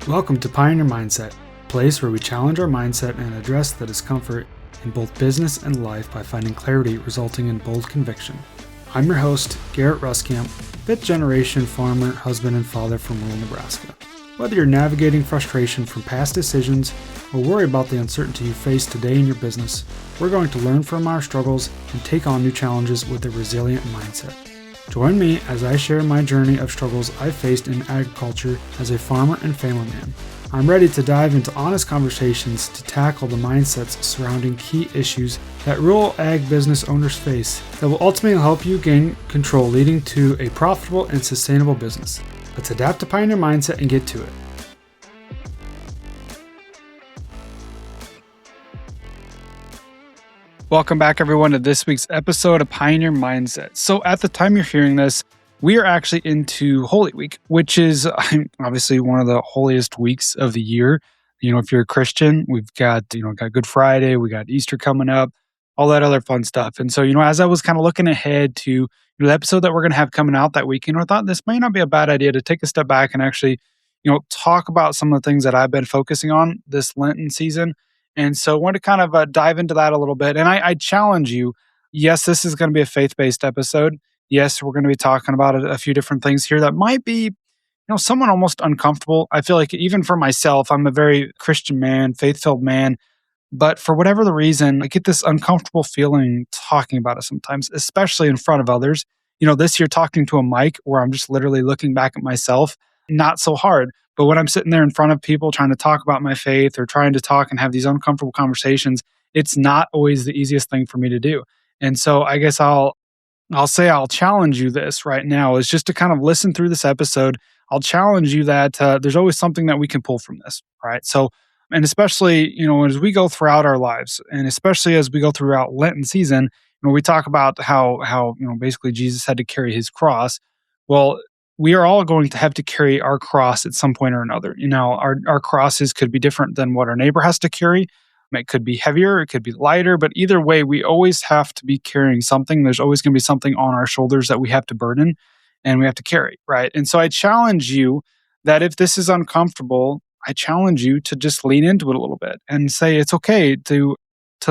Welcome to Pioneer Mindset, a place where we challenge our mindset and address the discomfort in both business and life by finding clarity resulting in bold conviction. I'm your host, Garrett Ruskamp, fifth-generation farmer, husband, and father from rural Nebraska. Whether you're navigating frustration from past decisions or worry about the uncertainty you face today in your business, we're going to learn from our struggles and take on new challenges with a resilient mindset. Join me as I share my journey of struggles I faced in agriculture as a farmer and family man. I'm ready to dive into honest conversations to tackle the mindsets surrounding key issues that rural ag business owners face that will ultimately help you gain control, leading to a profitable and sustainable business. Let's adapt to Pioneer Mindset and get to it. Welcome back, everyone, to this week's episode of Pioneer Mindset. So at the time you're hearing this, we are actually into Holy Week, which is obviously one of the holiest weeks of the year. You know, if you're a Christian, we've got Good Friday, we got Easter coming up, all that other fun stuff. And so, as I was kind of looking ahead to the episode that we're going to have coming out that weekend, I thought this might not be a bad idea to take a step back and actually, talk about some of the things that I've been focusing on this Lenten season. And so I want to kind of dive into that a little bit. And I challenge you, yes, this is going to be a faith-based episode. Yes, we're going to be talking about a few different things here that might be, someone almost uncomfortable. I feel like even for myself, I'm a very Christian man, faith-filled man. But for whatever the reason, I get this uncomfortable feeling talking about it sometimes, especially in front of others. This year talking to a mic where I'm just literally looking back at myself, not so hard. But when I'm sitting there in front of people trying to talk about my faith or trying to talk and have these uncomfortable conversations, it's not always the easiest thing for me to do. And so I guess I'll challenge you this right now is just to kind of listen through this episode. I'll challenge you that there's always something that we can pull from this. All right. So, and especially, as we go throughout our lives and especially as we go throughout Lenten season, we talk about how basically Jesus had to carry his cross. Well, we are all going to have to carry our cross at some point or another. Our crosses could be different than what our neighbor has to carry. It could be heavier, it could be lighter, but either way, we always have to be carrying something. There's always going to be something on our shoulders that we have to burden and we have to carry, right? And so I challenge you that if this is uncomfortable, I challenge you to just lean into it a little bit and say it's okay to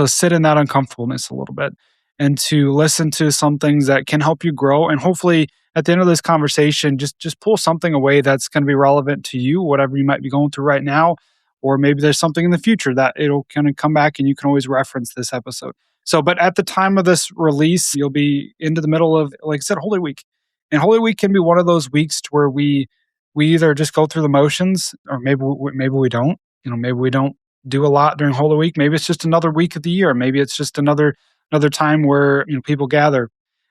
sit in that uncomfortableness a little bit and to listen to some things that can help you grow. And hopefully at the end of this conversation, just pull something away that's going to be relevant to you, whatever you might be going through right now. Or maybe there's something in the future that it'll kind of come back and you can always reference this episode. So, but at the time of this release, you'll be into the middle of, like I said, Holy Week. And Holy Week can be one of those weeks to where we either just go through the motions or maybe we don't. Maybe we don't do a lot during Holy Week. Maybe it's just another week of the year. Maybe it's just another time where people gather.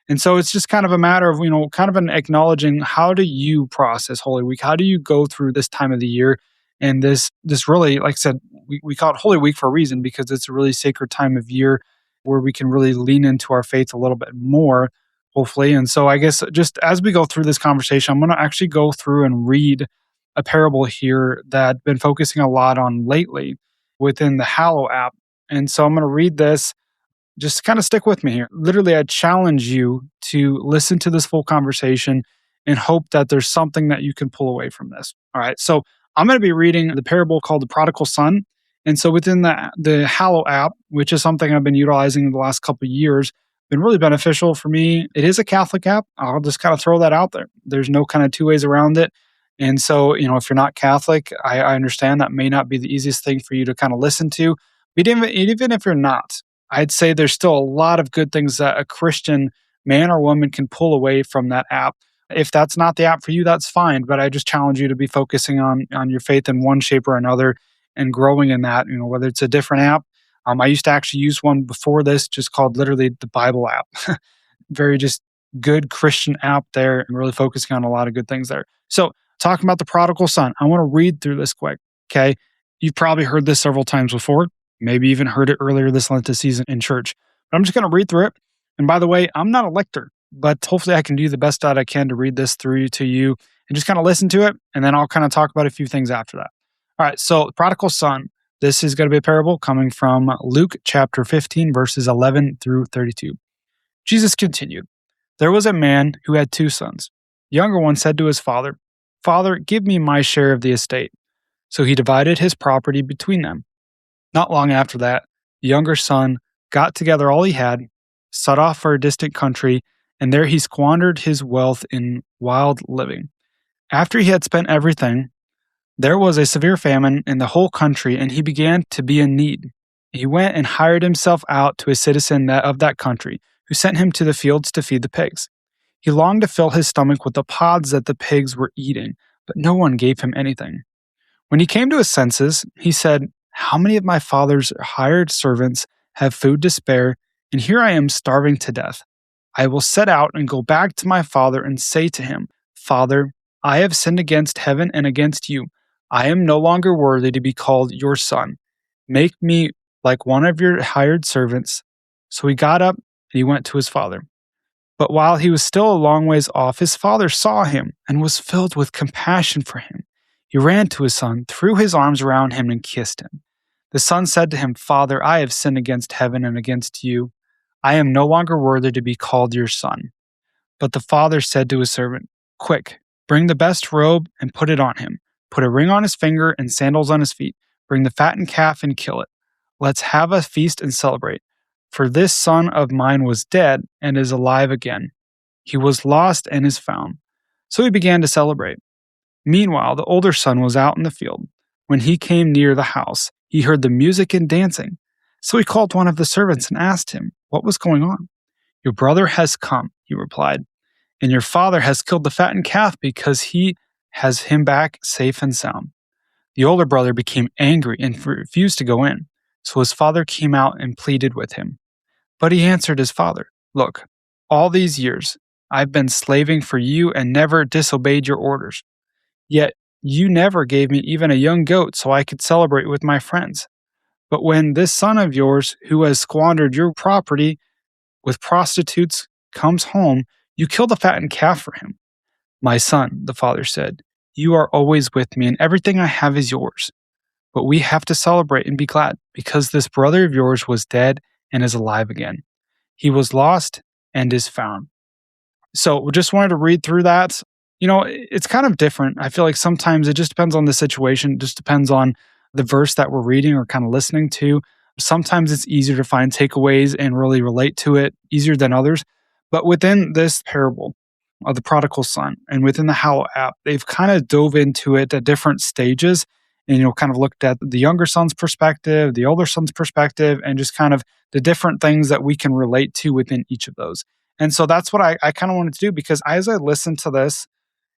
And so it's just kind of a matter of, kind of an acknowledging, how do you process Holy Week? How do you go through this time of the year? And this really, like I said, we call it Holy Week for a reason, because it's a really sacred time of year where we can really lean into our faith a little bit more, hopefully. And so I guess just as we go through this conversation, I'm going to actually go through and read a parable here that I've been focusing a lot on lately within the Hallow app. And so I'm going to read this. Just kind of stick with me here. Literally, I challenge you to listen to this full conversation and hope that there's something that you can pull away from this. All right. So I'm going to be reading the parable called the Prodigal Son. And so within the Hallow app, which is something I've been utilizing in the last couple of years, been really beneficial for me. It is a Catholic app. I'll just kind of throw that out there. There's no kind of two ways around it. And so, if you're not Catholic, I understand that may not be the easiest thing for you to kind of listen to. But even if you're not, I'd say there's still a lot of good things that a Christian man or woman can pull away from that app. If that's not the app for you, that's fine. But I just challenge you to be focusing on your faith in one shape or another and growing in that, whether it's a different app. I used to actually use one before this, just called literally the Bible app. Very just good Christian app there and really focusing on a lot of good things there. So talking about the Prodigal Son, I want to read through this quick, okay? You've probably heard this several times before. Maybe even heard it earlier this Lenten season in church. But I'm just going to read through it. And by the way, I'm not a lector, but hopefully I can do the best that I can to read this through to you and just kind of listen to it. And then I'll kind of talk about a few things after that. All right, so the Prodigal Son. This is going to be a parable coming from Luke chapter 15, verses 11 through 32. Jesus continued, "There was a man who had 2 sons. The younger one said to his father, 'Father, give me my share of the estate.' So he divided his property between them. Not long after that, the younger son got together all he had, set off for a distant country, and there he squandered his wealth in wild living. After he had spent everything, there was a severe famine in the whole country, and he began to be in need. He went and hired himself out to a citizen of that country, who sent him to the fields to feed the pigs. He longed to fill his stomach with the pods that the pigs were eating, but no one gave him anything. When he came to his senses, he said, "How many of my father's hired servants have food to spare, and here I am starving to death? I will set out and go back to my father and say to him, 'Father, I have sinned against heaven and against you. I am no longer worthy to be called your son. Make me like one of your hired servants.' So he got up and he went to his father. But while he was still a long ways off, his father saw him and was filled with compassion for him. He ran to his son, threw his arms around him, and kissed him. The son said to him, 'Father, I have sinned against heaven and against you. I am no longer worthy to be called your son.' But the father said to his servant, 'Quick, bring the best robe and put it on him. Put a ring on his finger and sandals on his feet. Bring the fattened calf and kill it. Let's have a feast and celebrate. For this son of mine was dead and is alive again. He was lost and is found.' So he began to celebrate. Meanwhile, the older son was out in the field. When he came near the house, he heard the music and dancing. So he called one of the servants and asked him what was going on. 'Your brother has come,' he replied, 'and your father has killed the fattened calf because he has him back safe and sound.' The older brother became angry and refused to go in. So his father came out and pleaded with him. But he answered his father, 'Look, all these years I've been slaving for you and never disobeyed your orders. Yet you never gave me even a young goat so I could celebrate with my friends. But when this son of yours, who has squandered your property with prostitutes, comes home, you kill the fattened calf for him.' 'My son,' the father said, 'you are always with me, and everything I have is yours. But we have to celebrate and be glad, because this brother of yours was dead and is alive again. He was lost and is found.'" So we just wanted to read through that. It's kind of different. I feel like sometimes it just depends on the situation. It just depends on the verse that we're reading or kind of listening to. Sometimes it's easier to find takeaways and really relate to it, easier than others. But within this parable of the prodigal son and within the Hallow app, they've kind of dove into it at different stages and, kind of looked at the younger son's perspective, the older son's perspective, and just kind of the different things that we can relate to within each of those. And so that's what I kind of wanted to do, because as I listen to this,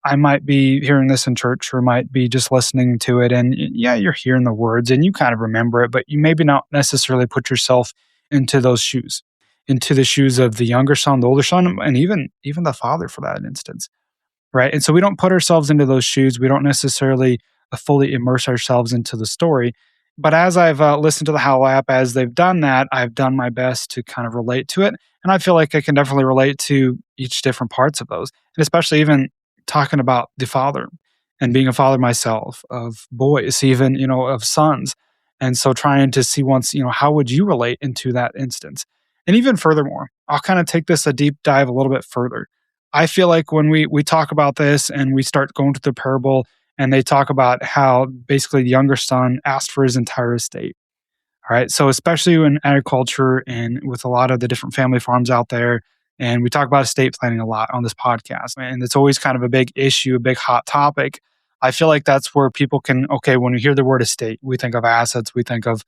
I might be hearing this in church or might be just listening to it. And yeah, you're hearing the words and you kind of remember it, but you maybe not necessarily put yourself into those shoes, into the shoes of the younger son, the older son, and even the father for that instance. Right. And so we don't put ourselves into those shoes. We don't necessarily fully immerse ourselves into the story. But as I've listened to the Howl app, as they've done that, I've done my best to kind of relate to it. And I feel like I can definitely relate to each different parts of those. And especially even talking about the father and being a father myself of boys, even, of sons. And so trying to see once, how would you relate into that instance? And even furthermore, I'll kind of take this a deep dive a little bit further. I feel like when we talk about this and we start going to the parable and they talk about how basically the younger son asked for his entire estate. All right. So especially in agriculture and with a lot of the different family farms out there, and we talk about estate planning a lot on this podcast, and it's always kind of a big issue, a big hot topic. I feel like that's where people can, okay, when we hear the word estate, we think of assets, we think of,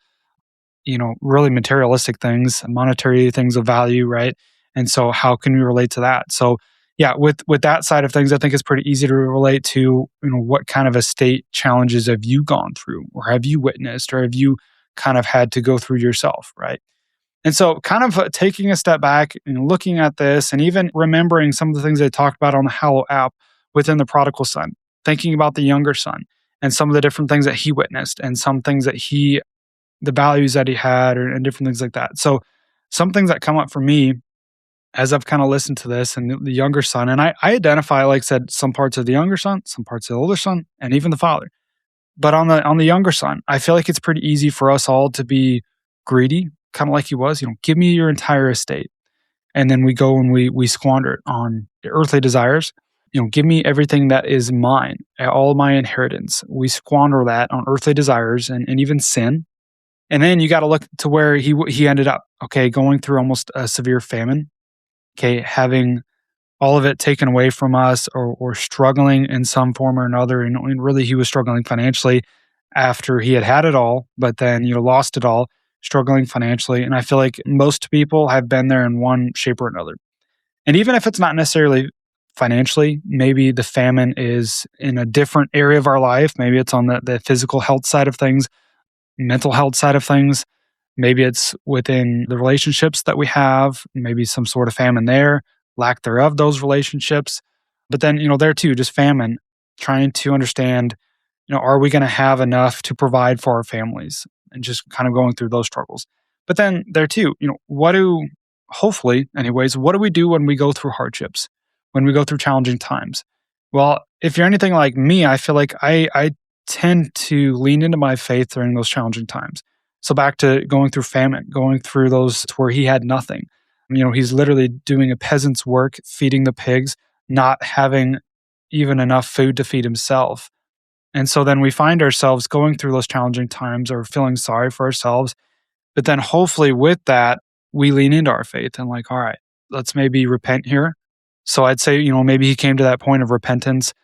really materialistic things, monetary things of value, right? And so how can we relate to that? So yeah, with that side of things, I think it's pretty easy to relate to, what kind of estate challenges have you gone through or have you witnessed or have you kind of had to go through yourself, right? And so kind of taking a step back and looking at this and even remembering some of the things they talked about on the Hallow app within the prodigal son, thinking about the younger son and some of the different things that he witnessed and some things that the values that he had and different things like that. So some things that come up for me as I've kind of listened to this and the younger son, and I identify, like I said, some parts of the younger son, some parts of the older son, and even the father. But on the younger son, I feel like it's pretty easy for us all to be greedy, kind of like he was, give me your entire estate. And then we go and we squander it on the earthly desires. Give me everything that is mine, all my inheritance. We squander that on earthly desires and even sin. And then you got to look to where he ended up. Okay, going through almost a severe famine. Okay, having all of it taken away from us, or struggling in some form or another. And really, he was struggling financially after he had it all, but then lost it all, struggling financially. And I feel like most people have been there in one shape or another. And even if it's not necessarily financially, maybe the famine is in a different area of our life. Maybe it's on the physical health side of things, mental health side of things. Maybe it's within the relationships that we have, maybe some sort of famine there, lack thereof, those relationships. But then, there too, just famine, trying to understand, are we going to have enough to provide for our families, and just kind of going through those struggles. But then there too, hopefully, anyways, what do we do when we go through hardships, when we go through challenging times? Well, if you're anything like me, I feel like I tend to lean into my faith during those challenging times. So back to going through famine, going through those to where he had nothing. He's literally doing a peasant's work, feeding the pigs, not having even enough food to feed himself. And so then we find ourselves going through those challenging times or feeling sorry for ourselves. But then hopefully with that, we lean into our faith and like, all right, let's maybe repent here. So I'd say, maybe he came to that point of repentance,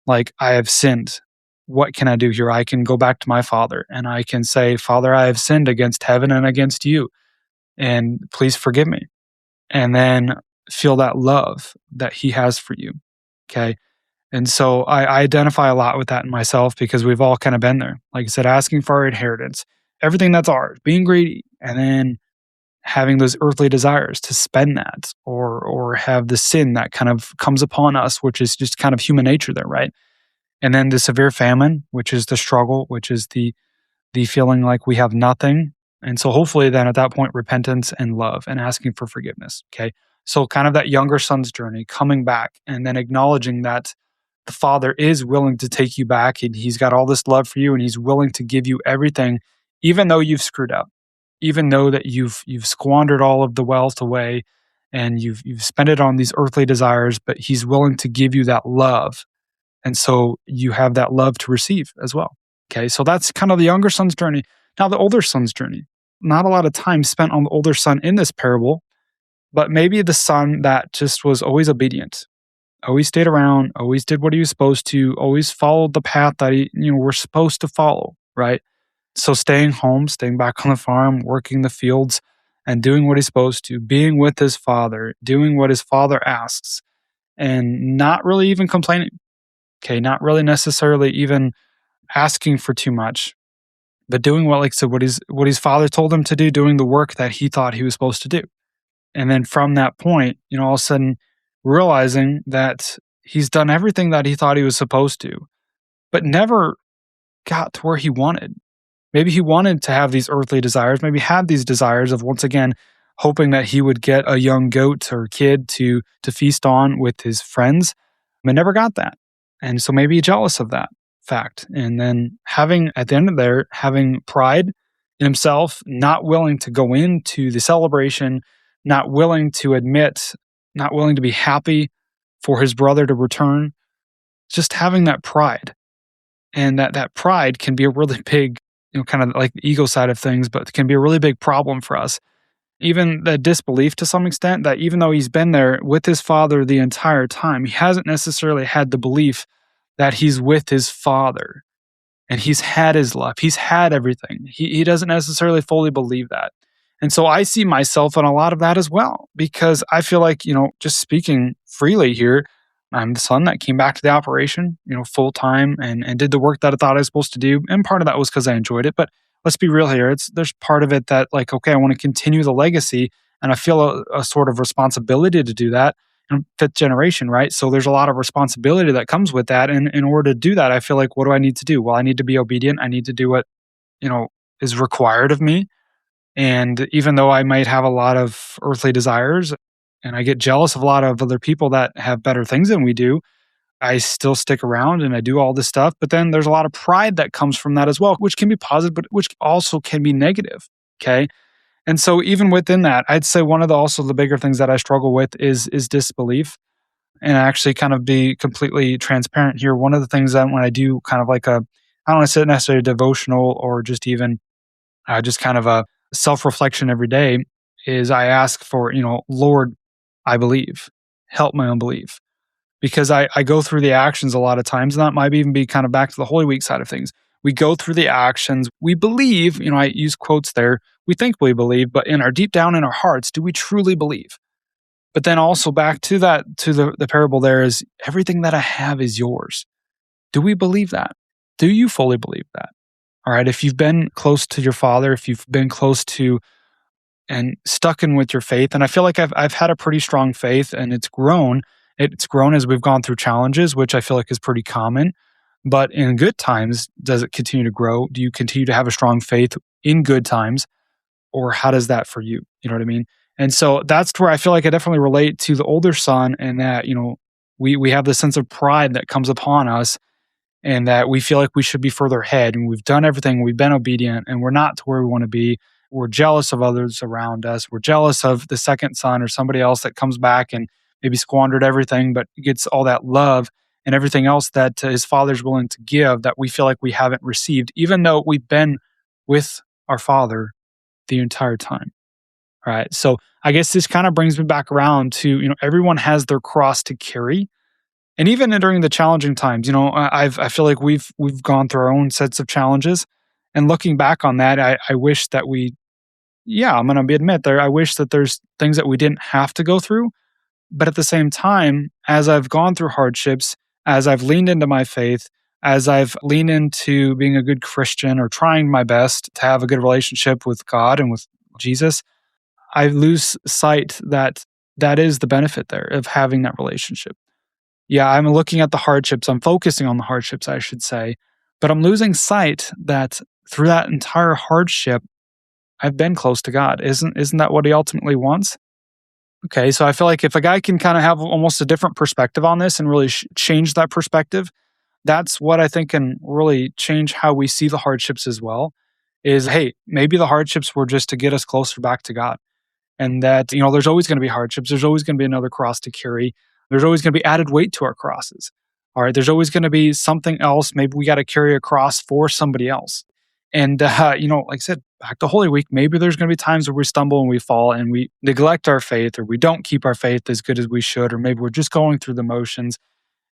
like, I have sinned. What can I do here? I can go back to my father and I can say, Father, I have sinned against heaven and against you, and please forgive me. And then feel that love that he has for you. Okay. And so I identify a lot with that in myself because we've all kind of been there. Like I said, asking for our inheritance, everything that's ours, being greedy, and then having those earthly desires to spend that, or have the sin that kind of comes upon us, which is just kind of human nature there, right? And then the severe famine, which is the struggle, which is the feeling like we have nothing. And so hopefully then at that point, repentance and love and asking for forgiveness. Okay. So kind of that younger son's journey, coming back and then acknowledging that the father is willing to take you back, and he's got all this love for you, and he's willing to give you everything, even though you've screwed up, even though that you've squandered all of the wealth away and you've spent it on these earthly desires, but he's willing to give you that love. And so you have that love to receive as well. Okay, so that's kind of the younger son's journey. Now, the older son's journey. Not a lot of time spent on the older son in this parable, but maybe the son that just was always obedient, always stayed around, always did what he was supposed to, always followed the path that we're supposed to follow, right? So staying home, staying back on the farm, working the fields, and doing what he's supposed to, being with his father, doing what his father asks, and not really even complaining. Okay, not really necessarily even asking for too much, but doing what his father told him to do, doing the work that he thought he was supposed to do. And then from that point, all of a sudden realizing that he's done everything that he thought he was supposed to, but never got to where he wanted. Maybe he wanted to have these earthly desires, maybe had these desires of, once again, hoping that he would get a young goat or kid to feast on with his friends, but never got that. And so maybe jealous of that fact. And then having, at the end of there, having pride in himself, not willing to go into the celebration, not willing to admit, not willing to be happy for his brother to return, just having that pride. And that pride can be a really big, kind of like the ego side of things, but can be a really big problem for us. Even the disbelief to some extent, that even though he's been there with his father the entire time, he hasn't necessarily had the belief that he's with his father and he's had his love. He's had everything. He doesn't necessarily fully believe that. And so I see myself in a lot of that as well, because I feel like, just speaking freely here, I'm the son that came back to the operation, full time, and did the work that I thought I was supposed to do. And part of that was because I enjoyed it. But let's be real here. There's part of it that, like, okay, I want to continue the legacy, and I feel a sort of responsibility to do that. And fifth generation, right? So there's a lot of responsibility that comes with that. And in order to do that, I feel like, what do I need to do? Well, I need to be obedient. I need to do what, is required of me. And even though I might have a lot of earthly desires and I get jealous of a lot of other people that have better things than we do, I still stick around and I do all this stuff. But then there's a lot of pride that comes from that as well, which can be positive, but which also can be negative. Okay. And so even within that, I'd say one of also the bigger things that I struggle with is disbelief. And actually kind of be completely transparent here. One of the things that when I do kind of like a, I don't want to say necessarily devotional or just even just kind of a self reflection every day is I ask for, Lord, I believe, help my unbelief. Because I go through the actions a lot of times, and that might even be kind of back to the Holy Week side of things. We go through the actions, we believe, I use quotes there, we think we believe, but in our deep down in our hearts, do we truly believe? But then also back to that, to the parable there is everything that I have is yours. Do we believe that? Do you fully believe that? All right. If you've been close to your father, if you've been close to and stuck in with your faith, and I feel like I've had a pretty strong faith and it's grown. It's grown as we've gone through challenges, which I feel like is pretty common. But in good times, does it continue to grow? Do you continue to have a strong faith in good times? Or how does that for you? You know what I mean? And so that's where I feel like I definitely relate to the older son, and that, we have this sense of pride that comes upon us, and that we feel like we should be further ahead, and we've done everything, we've been obedient, and we're not to where we want to be. We're jealous of others around us. We're jealous of the second son or somebody else that comes back and maybe squandered everything, but gets all that love and everything else that his father's willing to give that we feel like we haven't received, even though we've been with our father the entire time. Right. So I guess this kind of brings me back around to, everyone has their cross to carry. And even during the challenging times, I feel like we've gone through our own sets of challenges. And looking back on that, I wish that I'm gonna be admit there, I wish that there's things that we didn't have to go through. But at the same time, as I've gone through hardships, as I've leaned into my faith, as I've leaned into being a good Christian or trying my best to have a good relationship with God and with Jesus, I lose sight that that is the benefit there of having that relationship. Yeah, I'm looking at the hardships, I'm focusing on the hardships, I should say, but I'm losing sight that through that entire hardship, I've been close to God. Isn't that what he ultimately wants? Okay, so I feel like if a guy can kind of have almost a different perspective on this and really change that perspective, that's what I think can really change how we see the hardships as well. Is hey, maybe the hardships were just to get us closer back to God, and that there's always going to be hardships, there's always going to be another cross to carry, there's always going to be added weight to our crosses. All right, there's always going to be something else, maybe we got to carry a cross for somebody else. And like I said, back to Holy Week, maybe there's going to be times where we stumble and we fall and we neglect our faith, or we don't keep our faith as good as we should, or maybe we're just going through the motions,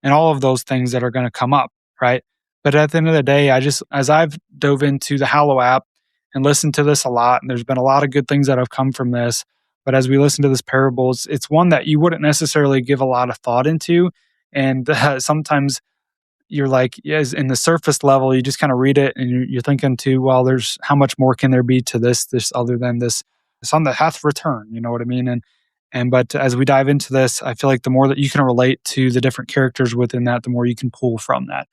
and all of those things that are going to come up, right? But at the end of the day, as I've dove into the Hallow app and listened to this a lot, and there's been a lot of good things that have come from this. But as we listen to this parable, it's one that you wouldn't necessarily give a lot of thought into. And sometimes you're like, yes, in the surface level, you just kind of read it and you're thinking too, well, there's how much more can there be to this other than this son that hath returned, you know what I mean? But as we dive into this, I feel like the more that you can relate to the different characters within that, the more you can pull from that.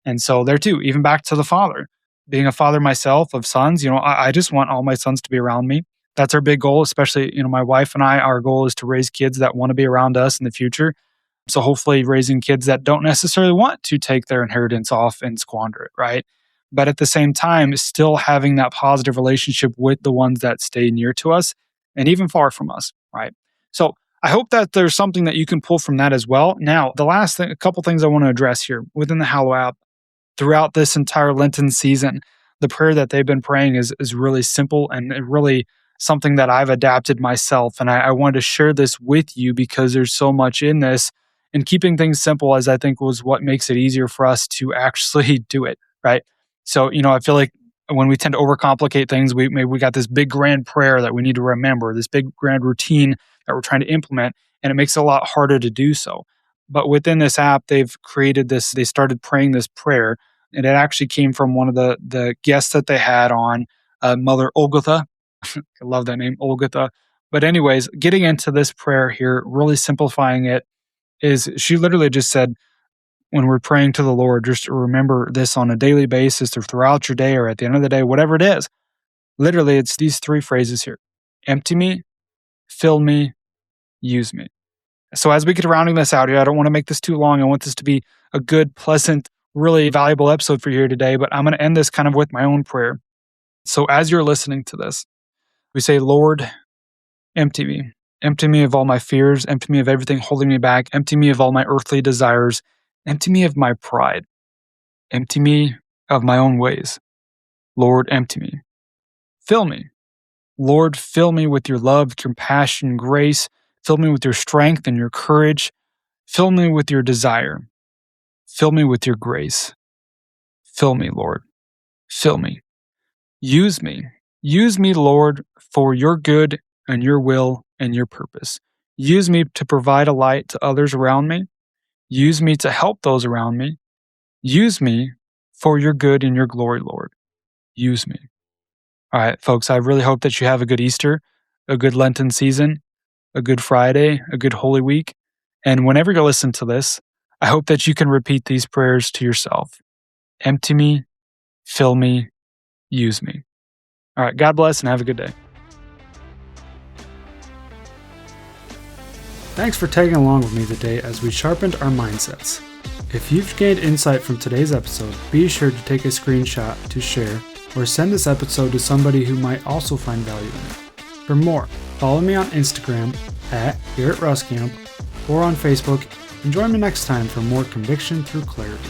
And so there too, even back to the father, being a father myself of sons, I just want all my sons to be around me. That's our big goal, especially, my wife and I, our goal is to raise kids that want to be around us in the future. So hopefully raising kids that don't necessarily want to take their inheritance off and squander it, right? But at the same time, still having that positive relationship with the ones that stay near to us and even far from us, right? So I hope that there's something that you can pull from that as well. Now, the last thing, a couple things I want to address here within the Hallow app throughout this entire Lenten season, the prayer that they've been praying is really simple and really something that I've adapted myself. And I wanted to share this with you because there's so much in this, and keeping things simple, as I think was what makes it easier for us to actually do it, right? So, I feel like when we tend to overcomplicate things, we got this big grand prayer that we need to remember, this big grand routine that we're trying to implement, and it makes it a lot harder to do so. But within this app, they've created this, they started praying this prayer, and it actually came from one of the guests that they had on, Mother Olgotha. I love that name, Olgotha. But anyways, getting into this prayer here, really simplifying it, is she literally just said, when we're praying to the Lord, just remember this on a daily basis or throughout your day or at the end of the day, whatever it is. Literally, it's these three phrases here: empty me, fill me, use me. So as we get rounding this out here, I don't want to make this too long. I want this to be a good, pleasant, really valuable episode for you here today, but I'm going to end this kind of with my own prayer. So as you're listening to this, we say, Lord, empty me. Empty me of all my fears. Empty me of everything holding me back. Empty me of all my earthly desires. Empty me of my pride. Empty me of my own ways. Lord, empty me. Fill me. Lord, fill me with your love, compassion, grace. Fill me with your strength and your courage. Fill me with your desire. Fill me with your grace. Fill me, Lord. Fill me. Use me. Use me, Lord, for your good and your will and your purpose. Use me to provide a light to others around me. Use me to help those around me. Use me for your good and your glory, Lord. Use me. All right, folks, I really hope that you have a good Easter, a good Lenten season, a good Friday, a good Holy Week. And whenever you listen to this, I hope that you can repeat these prayers to yourself. Empty me, fill me, use me. All right, God bless and have a good day. Thanks for tagging along with me today as we sharpened our mindsets. If you've gained insight from today's episode, be sure to take a screenshot to share or send this episode to somebody who might also find value in it. For more, follow me on Instagram @GarrettRuskamp or on Facebook, and join me next time for more conviction through clarity.